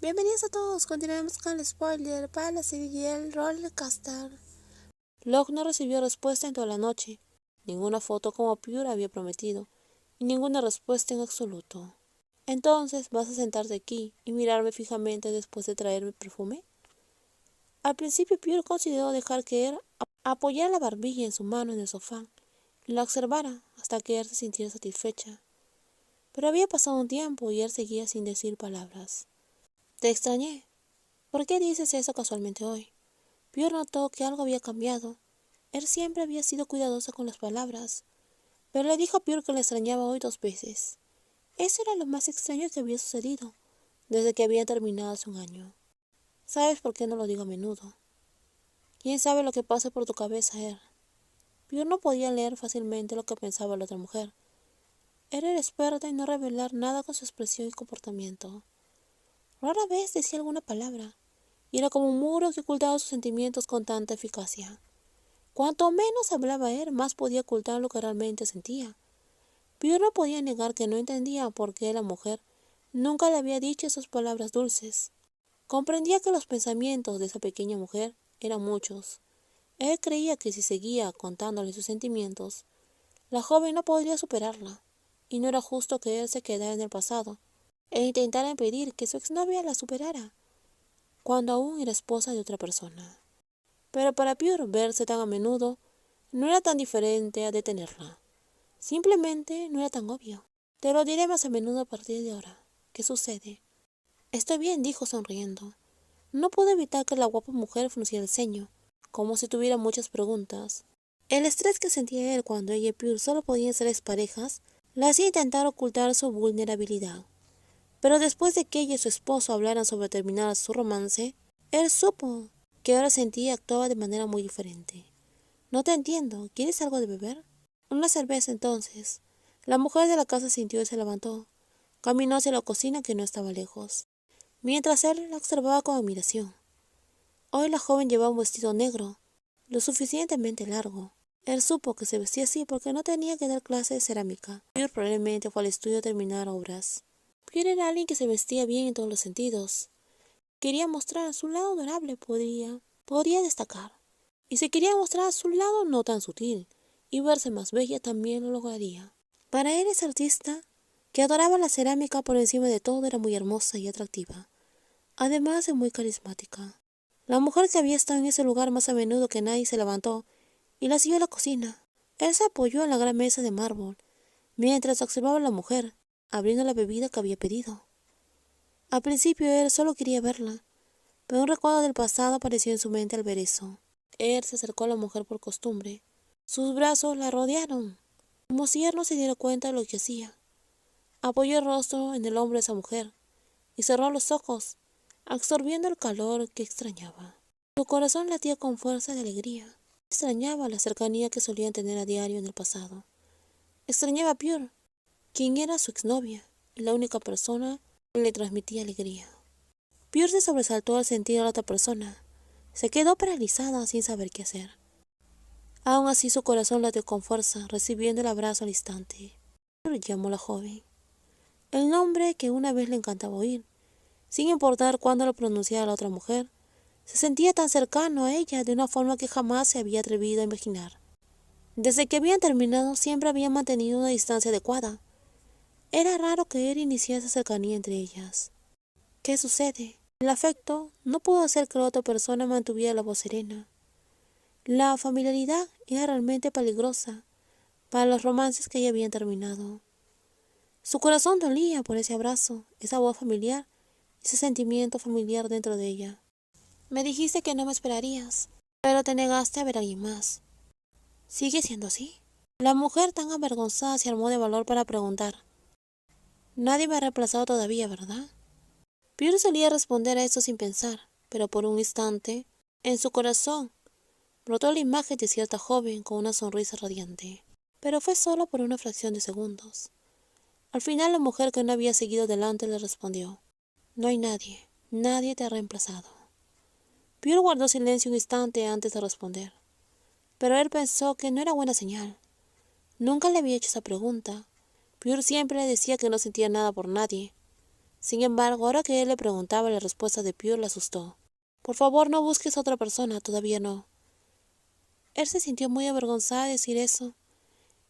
Bienvenidos a todos, continuaremos con el spoiler para la serie El Rollercoaster. Locke no recibió respuesta en toda la noche, ninguna foto como Pure había prometido, y ninguna respuesta en absoluto. Entonces, ¿vas a sentarte aquí y mirarme fijamente después de traerme perfume? Al principio Pure consideró dejar que él apoyara la barbilla en su mano en el sofá y la observara hasta que él se sintiera satisfecha. Pero había pasado un tiempo y él seguía sin decir palabras. Te extrañé. ¿Por qué dices eso casualmente hoy? Pure notó que algo había cambiado. Él siempre había sido cuidadoso con las palabras, pero le dijo a Pure que le extrañaba hoy 2 veces. Eso era lo más extraño que había sucedido desde que había terminado hace un año. ¿Sabes por qué no lo digo a menudo? ¿Quién sabe lo que pasa por tu cabeza, Er? Pure no podía leer fácilmente lo que pensaba la otra mujer. Era experta en no revelar nada con su expresión y comportamiento. Rara vez decía alguna palabra, y era como un muro que ocultaba sus sentimientos con tanta eficacia. Cuanto menos hablaba él, más podía ocultar lo que realmente sentía. Pure no podía negar que no entendía por qué la mujer nunca le había dicho esas palabras dulces. Comprendía que los pensamientos de esa pequeña mujer eran muchos. Él creía que si seguía contándole sus sentimientos, la joven no podría superarla, y no era justo que él se quedara en el pasado e intentara impedir que su exnovia la superara, cuando aún era esposa de otra persona. Pero para Pure verse tan a menudo no era tan diferente a detenerla. Simplemente no era tan obvio. Te lo diré más a menudo a partir de ahora. ¿Qué sucede? Estoy bien, dijo sonriendo. No pude evitar que la guapa mujer frunciera el ceño, como si tuviera muchas preguntas. El estrés que sentía él cuando ella y Pure solo podían ser exparejas la hacía intentar ocultar su vulnerabilidad. Pero después de que ella y su esposo hablaran sobre terminar su romance, él supo que ahora sentía y actuaba de manera muy diferente. No te entiendo. ¿Quieres algo de beber? Una cerveza entonces. La mujer de la casa sintió y se levantó. Caminó hacia la cocina que no estaba lejos, mientras él la observaba con admiración. Hoy la joven llevaba un vestido negro, lo suficientemente largo. Él supo que se vestía así porque no tenía que dar clase de cerámica. Pure probablemente fue al estudio a terminar obras. Pure era alguien que se vestía bien en todos los sentidos. Quería mostrar su lado adorable, podría destacar. Y si quería mostrar su lado no tan sutil y verse más bella, también lo lograría. Para él, esa artista, que adoraba la cerámica por encima de todo, era muy hermosa y atractiva, además de muy carismática. La mujer que había estado en ese lugar más a menudo que nadie se levantó y la siguió a la cocina. Él se apoyó en la gran mesa de mármol, mientras observaba a la mujer, abriendo la bebida que había pedido. Al principio él solo quería verla, pero un recuerdo del pasado apareció en su mente al ver eso. Él se acercó a la mujer por costumbre. Sus brazos la rodearon, como si él no se diera cuenta de lo que hacía. Apoyó el rostro en el hombro de esa mujer y cerró los ojos, absorbiendo el calor que extrañaba. Su corazón latía con fuerza de alegría. Extrañaba la cercanía que solían tener a diario en el pasado. Extrañaba a Pure, quien era su exnovia y la única persona que le transmitía alegría. Pure se sobresaltó al sentir a la otra persona. Se quedó paralizada sin saber qué hacer. Aún así su corazón latió con fuerza, recibiendo el abrazo al instante. Pure llamó a la joven, el nombre que una vez le encantaba oír, sin importar cuándo lo pronunciara la otra mujer. Se sentía tan cercano a ella de una forma que jamás se había atrevido a imaginar. Desde que habían terminado siempre habían mantenido una distancia adecuada. Era raro que él iniciase cercanía entre ellas. ¿Qué sucede? El afecto no pudo hacer que la otra persona mantuviera la voz serena. La familiaridad era realmente peligrosa para los romances que ya habían terminado. Su corazón dolía por ese abrazo, esa voz familiar, ese sentimiento familiar dentro de ella. Me dijiste que no me esperarías, pero te negaste a ver a alguien más. ¿Sigue siendo así? La mujer tan avergonzada se armó de valor para preguntar. Nadie me ha reemplazado todavía, ¿verdad? Pure solía responder a eso sin pensar, pero por un instante, en su corazón, brotó la imagen de cierta joven con una sonrisa radiante. Pero fue solo por una fracción de segundos. Al final la mujer que no había seguido adelante le respondió. No hay nadie, nadie te ha reemplazado. Pure guardó silencio un instante antes de responder. Pero él pensó que no era buena señal. Nunca le había hecho esa pregunta. Pure siempre le decía que no sentía nada por nadie. Sin embargo, ahora que él le preguntaba, la respuesta de Pure le asustó. Por favor, no busques a otra persona, todavía no. Él se sintió muy avergonzada de decir eso.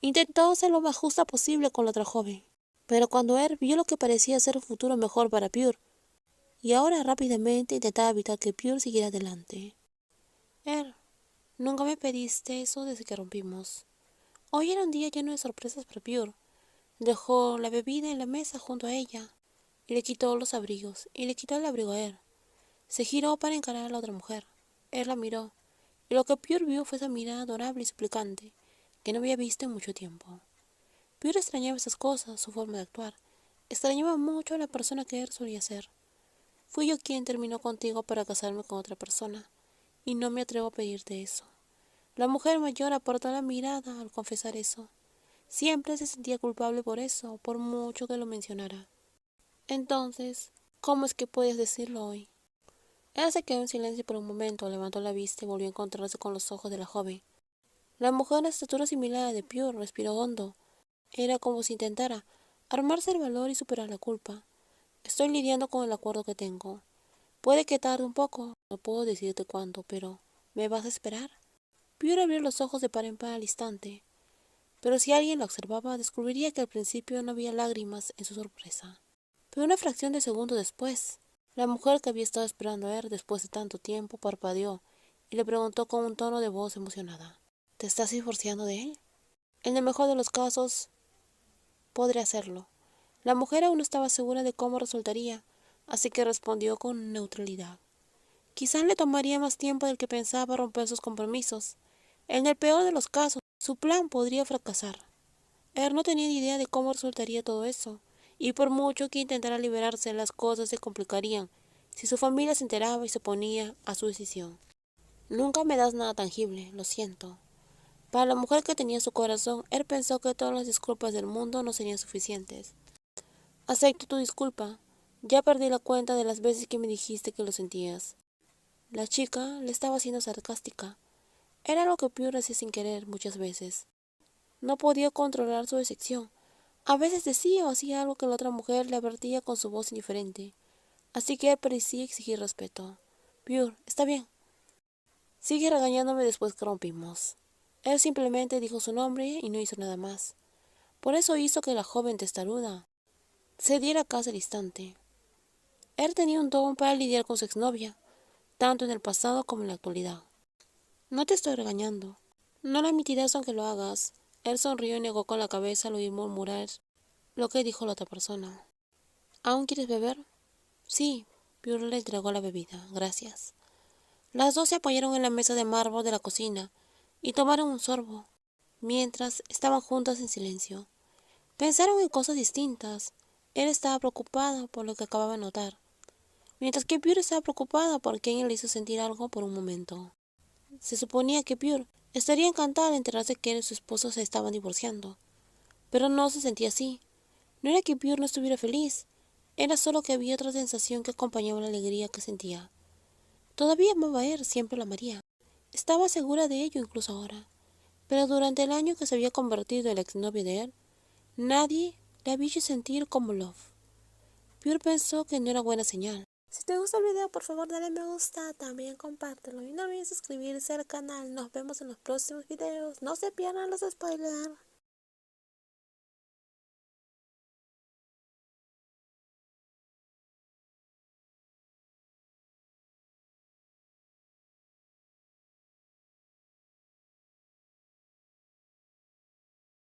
Intentó ser lo más justa posible con la otra joven. Pero cuando él vio lo que parecía ser un futuro mejor para Pure, y ahora rápidamente intentaba evitar que Pure siguiera adelante. Nunca me pediste eso desde que rompimos. Hoy era un día lleno de sorpresas para Pure. Dejó la bebida en la mesa junto a ella, y le quitó los abrigos, y le quitó el abrigo a él. Se giró para encarar a la otra mujer. Él la miró, y lo que Pure vio fue esa mirada adorable y suplicante, que no había visto en mucho tiempo. Pure extrañaba esas cosas, su forma de actuar. Extrañaba mucho a la persona que él solía ser. Fui yo quien terminó contigo para casarme con otra persona, y no me atrevo a pedirte eso. La mujer mayor apartó la mirada al confesar eso. Siempre se sentía culpable por eso, por mucho que lo mencionara. Entonces, ¿cómo es que puedes decirlo hoy? Él se quedó en silencio por un momento, levantó la vista y volvió a encontrarse con los ojos de la joven. La mujer de estatura similar a la de Pure respiró hondo. Era como si intentara armarse el valor y superar la culpa. Estoy lidiando con el acuerdo que tengo. Puede que tarde un poco, no puedo decirte cuánto, pero ¿me vas a esperar? Pure abrió los ojos de par en par al instante, pero si alguien la observaba, descubriría que al principio no había lágrimas en su sorpresa. Pero una fracción de segundo después, la mujer que había estado esperando a él después de tanto tiempo parpadeó y le preguntó con un tono de voz emocionada: ¿Te estás divorciando de él? En el mejor de los casos, podré hacerlo. La mujer aún no estaba segura de cómo resultaría, así que respondió con neutralidad. Quizás le tomaría más tiempo del que pensaba romper sus compromisos. En el peor de los casos, su plan podría fracasar. Él no tenía ni idea de cómo resultaría todo eso, y por mucho que intentara liberarse, las cosas se complicarían si su familia se enteraba y se oponía a su decisión. Nunca me das nada tangible, lo siento. Para la mujer que tenía su corazón, él pensó que todas las disculpas del mundo no serían suficientes. Acepto tu disculpa. Ya perdí la cuenta de las veces que me dijiste que lo sentías. La chica le estaba siendo sarcástica. Era lo que Pure hacía sin querer muchas veces. No podía controlar su decepción. A veces decía o hacía algo que la otra mujer le advertía con su voz indiferente. Así que él parecía exigir respeto. Pure, está bien. Sigue regañándome después que rompimos. Él simplemente dijo su nombre y no hizo nada más. Por eso hizo que la joven testaruda se diera casi al instante. Él tenía un don para lidiar con su exnovia, tanto en el pasado como en la actualidad. No te estoy regañando. No lo admitirás aunque lo hagas. Él sonrió y negó con la cabeza al oír murmurar lo que dijo la otra persona. ¿Aún quieres beber? Sí. Pure le entregó la bebida. Gracias. Las dos se apoyaron en la mesa de mármol de la cocina y tomaron un sorbo, mientras estaban juntas en silencio. Pensaron en cosas distintas. Él estaba preocupada por lo que acababa de notar, mientras que Pure estaba preocupada por quien le hizo sentir algo por un momento. Se suponía que Pure estaría encantada de enterarse que él y su esposo se estaban divorciando, pero no se sentía así. No era que Pure no estuviera feliz, era solo que había otra sensación que acompañaba la alegría que sentía. Todavía amaba a él, siempre lo amaría. Estaba segura de ello incluso ahora. Pero durante el año que se había convertido en la exnovia de él, nadie le había hecho sentir como Love. Pure pensó que no era buena señal. Si te gusta el video, por favor dale me gusta, también compártelo y no olvides suscribirse al canal. Nos vemos en los próximos videos. No se pierdan los spoilers.